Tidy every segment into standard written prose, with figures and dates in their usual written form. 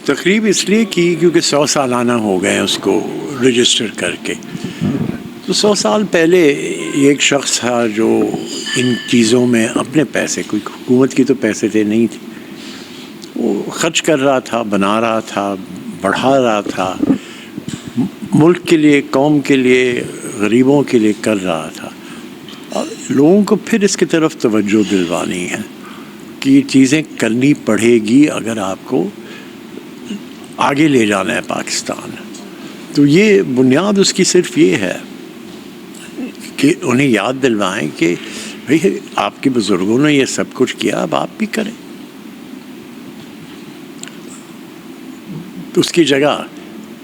تقریب اس لیے کی کیونکہ 100 سالانہ ہو گئے اس کو رجسٹر کر کے. تو 100 سال پہلے ایک شخص تھا جو ان چیزوں میں اپنے پیسے، کوئی حکومت کی تو پیسے تھے نہیں تھے، وہ خرچ کر رہا تھا، بنا رہا تھا، بڑھا رہا تھا، ملک کے لیے، قوم کے لیے، غریبوں کے لیے کر رہا تھا. اور لوگوں کو پھر اس کی طرف توجہ دلوانی ہے کہ یہ چیزیں کرنی پڑے گی اگر آپ کو آگے لے جانا ہے پاکستان. تو یہ بنیاد اس کی صرف یہ ہے کہ انہیں یاد دلوائیں کہ بھئی آپ کے بزرگوں نے یہ سب کچھ کیا، اب آپ بھی کریں. اس کی جگہ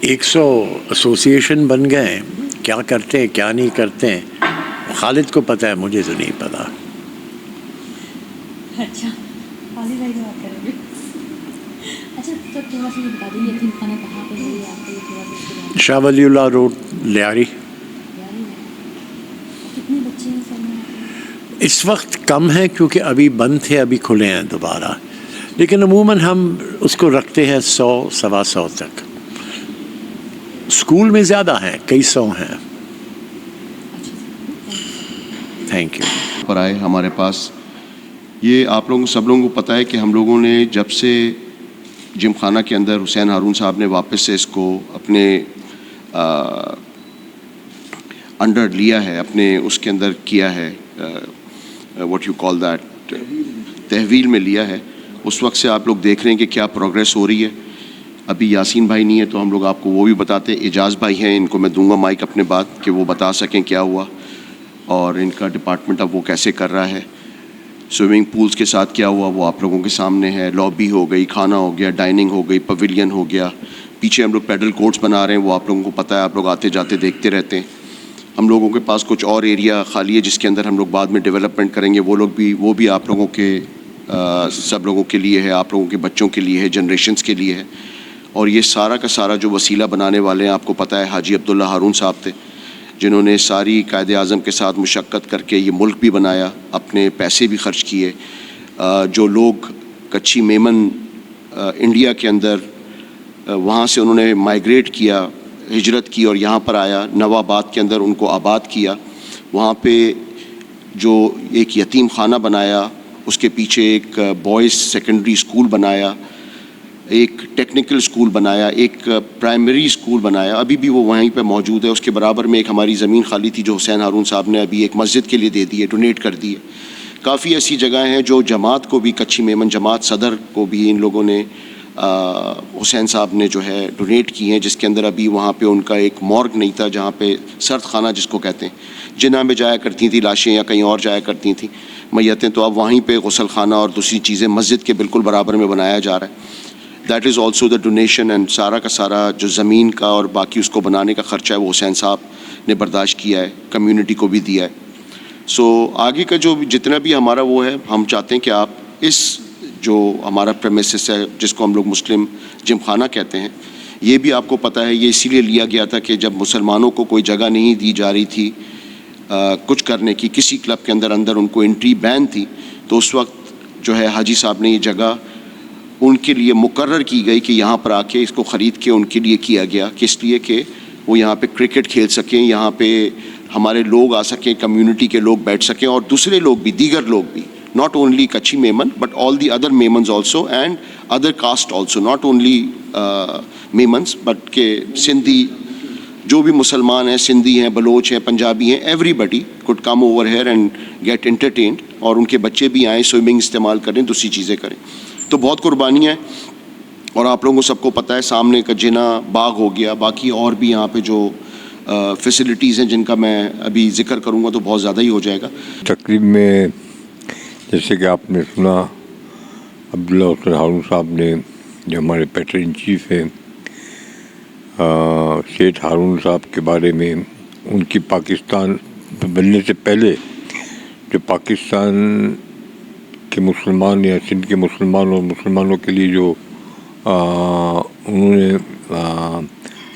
100 ایسوسیشن بن گئے، کیا کرتے ہیں کیا نہیں کرتے ہیں خالد کو پتہ ہے، مجھے تو نہیں پتا. اچھا خالد بھائی بات کریں گے. اچھا تو تھوڑا سا یہ بتا دیں یتیم خانہ کہاں پہ ہے آپ کو، تھوڑا سا اس کے بارے میں. شاہ ولی اللہ روڈ، لیاری. کتنے بچے ہیں سر میں؟ اس وقت کم ہیں کیونکہ ابھی بند تھے، ابھی کھلے ہیں دوبارہ، لیکن عموماً ہم اس کو رکھتے ہیں 100 سوا 100 تک. اسکول میں زیادہ ہیں، کئی 100 ہیں. Thank you. پر آئے ہمارے پاس. یہ آپ لوگوں سب لوگوں کو پتہ ہے کہ ہم لوگوں نے جب سے جم خانہ کے اندر حسین ہارون صاحب نے واپس سے اس کو اپنے انڈر لیا ہے، اپنے اس کے اندر کیا ہے، واٹ یو کال دیٹ، تحویل میں لیا ہے، اس وقت سے آپ لوگ دیکھ رہے ہیں کہ کیا پروگریس ہو رہی ہے. ابھی یاسین بھائی نہیں ہے تو ہم لوگ آپ کو وہ بھی بتاتے. اعجاز بھائی ہیں، ان کو میں دوں گا مائک اپنے بات کہ وہ بتا سکیں کیا ہوا اور ان کا ڈپارٹمنٹ اب وہ کیسے کر رہا ہے. سوئمنگ پولز کے ساتھ کیا ہوا وہ آپ لوگوں کے سامنے ہے. لابی ہو گئی، کھانا ہو گیا، ڈائننگ ہو گئی، پویلین ہو گیا. پیچھے ہم لوگ پیڈل کورٹس بنا رہے ہیں، وہ آپ لوگوں کو پتہ ہے، آپ لوگ آتے جاتے دیکھتے رہتے ہیں. ہم لوگوں کے پاس کچھ اور ایریا خالی ہے جس کے اندر ہم لوگ بعد میں ڈیولپمنٹ کریں گے. وہ بھی آپ لوگوں کے سب لوگوں کے لیے ہے، آپ لوگوں کے بچوں کے لیے ہے، جنریشنز کے لیے ہے. اور یہ سارا کا سارا جو وسیلہ بنانے والے ہیں آپ کو پتہ ہے حاجی عبداللہ ہارون صاحب تھے، جنہوں نے ساری قائد اعظم کے ساتھ مشقت کر کے یہ ملک بھی بنایا، اپنے پیسے بھی خرچ کیے. جو لوگ کچی میمن انڈیا کے اندر وہاں سے انہوں نے مائیگریٹ کیا، ہجرت کی اور یہاں پر آیا، نوآباد کے اندر ان کو آباد کیا. وہاں پہ جو ایک یتیم خانہ بنایا، اس کے پیچھے ایک بوائز سیکنڈری اسکول بنایا، ایک ٹیکنیکل اسکول بنایا، ایک پرائمری اسکول بنایا، ابھی بھی وہ وہیں پہ موجود ہے. اس کے برابر میں ایک ہماری زمین خالی تھی جو حسین ہارون صاحب نے ابھی ایک مسجد کے لیے دے دی ہے، ڈونیٹ کر دی ہے. کافی ایسی جگہیں ہیں جو جماعت کو بھی، کچی میمن جماعت صدر کو بھی ان لوگوں نے حسین صاحب نے جو ہے ڈونیٹ کی ہیں، جس کے اندر ابھی وہاں پہ ان کا ایک مورگ نہیں تھا جہاں پہ سرد خانہ جس کو کہتے ہیں، جنہاں میں جایا کرتی تھیں لاشیں یا کہیں اور جایا کرتی تھیں میتیں، تو اب وہیں پہ غسل خانہ اور دوسری چیزیں مسجد کے بالکل برابر میں بنایا جا رہا ہے. That is also the donation. And سارا کا سارا جو زمین کا اور باقی اس کو بنانے کا خرچہ ہے وہ حسین صاحب نے برداشت کیا ہے، کمیونٹی کو بھی دیا ہے. سو آگے کا جو جتنا بھی ہمارا وہ ہے، ہم چاہتے ہیں کہ آپ اس جو ہمارا پریمیسس ہے جس کو ہم لوگ مسلم جم خانہ کہتے ہیں، یہ بھی آپ کو پتہ ہے یہ اسی لیے لیا گیا تھا کہ جب مسلمانوں کو کوئی جگہ نہیں دی جا رہی تھی کچھ کرنے کی، کسی کلب کے اندر ان کو انٹری بین تھی، تو اس وقت جو ہے حاجی صاحب نے یہ جگہ ان کے لیے مقرر کی گئی کہ یہاں پر آ کے اس کو خرید کے ان کے لیے کیا گیا، کس لیے کہ وہ یہاں پہ کرکٹ کھیل سکیں، یہاں پہ ہمارے لوگ آ سکیں، کمیونٹی کے لوگ بیٹھ سکیں، اور دوسرے لوگ بھی، دیگر لوگ بھی، not only کچی Memon but all the other میمنز also and other caste also, not only میمنز but کہ سندھی جو بھی مسلمان ہیں، سندھی ہیں، بلوچ ہیں، پنجابی ہیں، everybody could come over here and get entertained، اور ان کے بچے بھی آئیں، سوئمنگ استعمال کریں، دوسری چیزیں کریں. تو بہت قربانیاں ہیں. اور آپ لوگوں کو سب کو پتہ ہے سامنے کا جنا باغ ہو گیا، باقی اور بھی یہاں پہ جو فیسلٹیز ہیں جن کا میں ابھی ذکر کروں گا تو بہت زیادہ ہی ہو جائے گا. تقریب میں جیسے کہ آپ نے سنا عبداللہ حسین ہارون صاحب نے جو ہمارے پیٹر ان چیف ہیں سیٹھ ہارون صاحب کے بارے میں، ان کی پاکستان بننے سے پہلے جو پاکستان کے مسلمان یا سندھ کے مسلمانوں کے لیے جو انہوں نے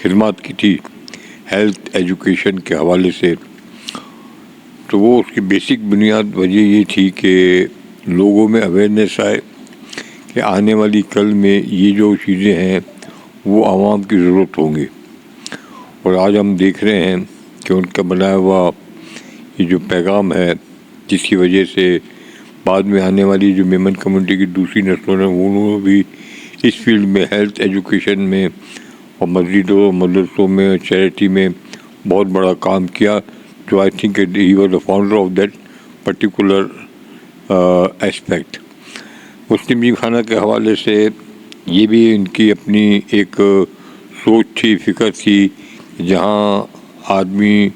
خدمات کی تھی ہیلتھ ایجوکیشن کے حوالے سے، تو وہ اس کی بیسک بنیاد وجہ یہ تھی کہ لوگوں میں اویئرنیس آئے کہ آنے والی کل میں یہ جو چیزیں ہیں وہ عوام کی ضرورت ہوں گی. اور آج ہم دیکھ رہے ہیں کہ ان کا بنایا ہوا یہ جو پیغام ہے، جس کی وجہ سے بعد میں آنے والی جو میمن کمیونٹی کی دوسری نسلوں نے انہوں نے بھی اس فیلڈ میں ہیلتھ ایجوکیشن میں اور مسجدوں مدرسوں میں چیریٹی میں بہت بڑا کام کیا، جو I think he was the founder of that particular aspect. مسلم جیم خانہ کے حوالے سے یہ بھی ان کی اپنی ایک سوچ تھی، فکر تھی، جہاں آدمی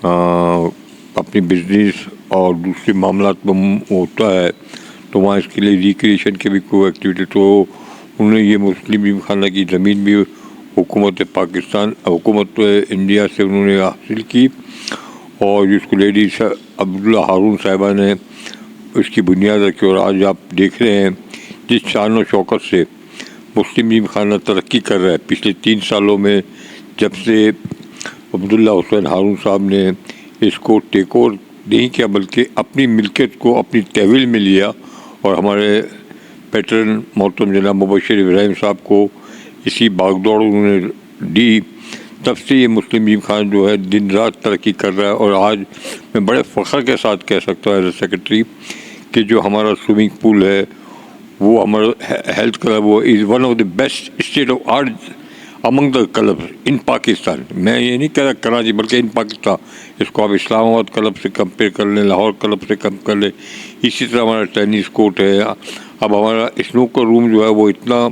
اپنی بزنس اور دوسرے معاملات میں ہوتا ہے تو وہاں اس کے لیے ریکریشن کی بھی کوئی ایکٹیویٹی. تو انہوں نے یہ مسلم جیم خانہ کی زمین بھی حکومت پاکستان، حکومت انڈیا سے انہوں نے حاصل کی، اور جس کو لیڈی عبداللہ ہارون صاحبہ نے اس کی بنیاد رکھی. اور آج آپ دیکھ رہے ہیں جس شان و شوکت سے مسلم جیم خانہ ترقی کر رہا ہے پچھلے 3 سالوں میں، جب سے عبداللہ حسین ہارون صاحب نے اس کو ٹیک اوور نہیں کیا بلکہ اپنی ملکیت کو اپنی تحویل میں لیا، اور ہمارے پیٹرن محترم جناب مبشر ابراہیم صاحب کو اسی باغ دوڑ انہوں نے دی، تب سے یہ مسلم جیم خانہ جو ہے دن رات ترقی کر رہا ہے. اور آج میں بڑے فخر کے ساتھ کہہ سکتا ہوں ایز اے سیکرٹری کہ جو ہمارا سوئمنگ پول ہے، وہ ہمارا ہیلتھ کلب، وہ is one of the best state of art Umang the club in Pakistan. میں یہ نہیں کہہ رہا کراچی بلکہ ان پاکستان. اس کو آپ اسلام آباد کلب سے کمپیئر کر لیں، لاہور کلب سے کم کر لیں. اسی طرح ہمارا ٹینس کورٹ ہے. اب ہمارا اسنوکر روم جو ہے وہ اتنا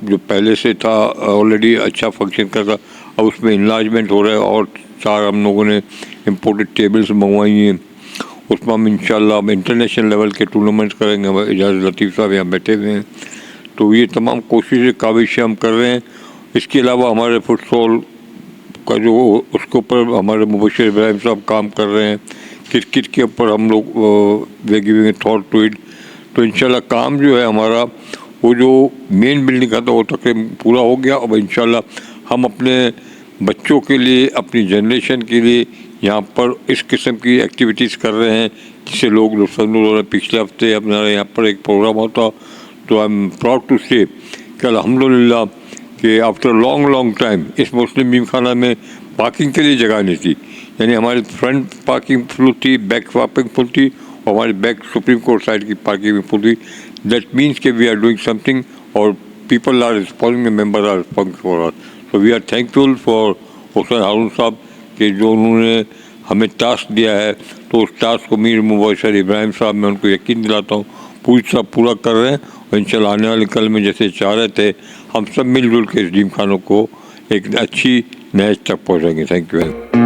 جو پہلے سے تھا آلریڈی اچھا فنکشن کرتا، اب اس میں انلارجمنٹ ہو رہا ہے، اور 4 ہم لوگوں نے امپورٹڈ ٹیبلز منگوائی ہیں. اس میں ہم انشاءاللہ ہم انٹرنیشنل لیول کے ٹورنامنٹس کریں گے. اعجاز لطیف صاحب یہاں بیٹھے ہوئے ہیں. تو یہ تمام کوششیں کاوشیں ہم کر رہے ہیں. اس کے علاوہ ہمارے فٹ سال کا جو اس کے اوپر ہمارے مبشر ابراہیم صاحب کام کر رہے ہیں. کرکٹ کے اوپر ہم لوگ we giving a thought to it. تو انشاءاللہ کام جو ہے ہمارا وہ جو مین بلڈنگ کا تھا وہ تقریباً پورا ہو گیا. اب انشاءاللہ ہم اپنے بچوں کے لیے، اپنی جنریشن کے لیے یہاں پر اس قسم کی ایکٹیویٹیز کر رہے ہیں جس سے لوگ لطف اندوز ہو رہے ہیں. پچھلے ہفتے ہمارے یہاں پر ایک پروگرام ہوتا، تو آئی ایم پراؤڈ ٹو سے کہ الحمدللہ کہ آفٹر لانگ ٹائم اس مسلم جیم خانہ میں پارکنگ کے لیے جگہ نہیں تھی. یعنی ہماری فرنٹ پارکنگ فل تھی، بیک پارکنگ فل تھی، اور ہماری بیک سپریم کورٹ سائڈ کی پارکنگ بھی فل تھی. دیٹ مینس کہ we are doing something, اور people are responding, member are responding for us. So we are thankful for Hussain Haroon صاحب کہ جو انہوں نے ہمیں ٹاسک دیا ہے، تو اس ٹاسک کو میر مبشر ابراہیم صاحب میں ان کو یقین دلاتا ہوں پوری طرح پورا کر رہے ہیں. اور انشاءاللہ آنے والے کل میں جیسے چاہ رہے تھے ہم سب مل جل کے اس جیم خانوں کو ایک اچھی نہج تک پہنچائیں گے. Thank you.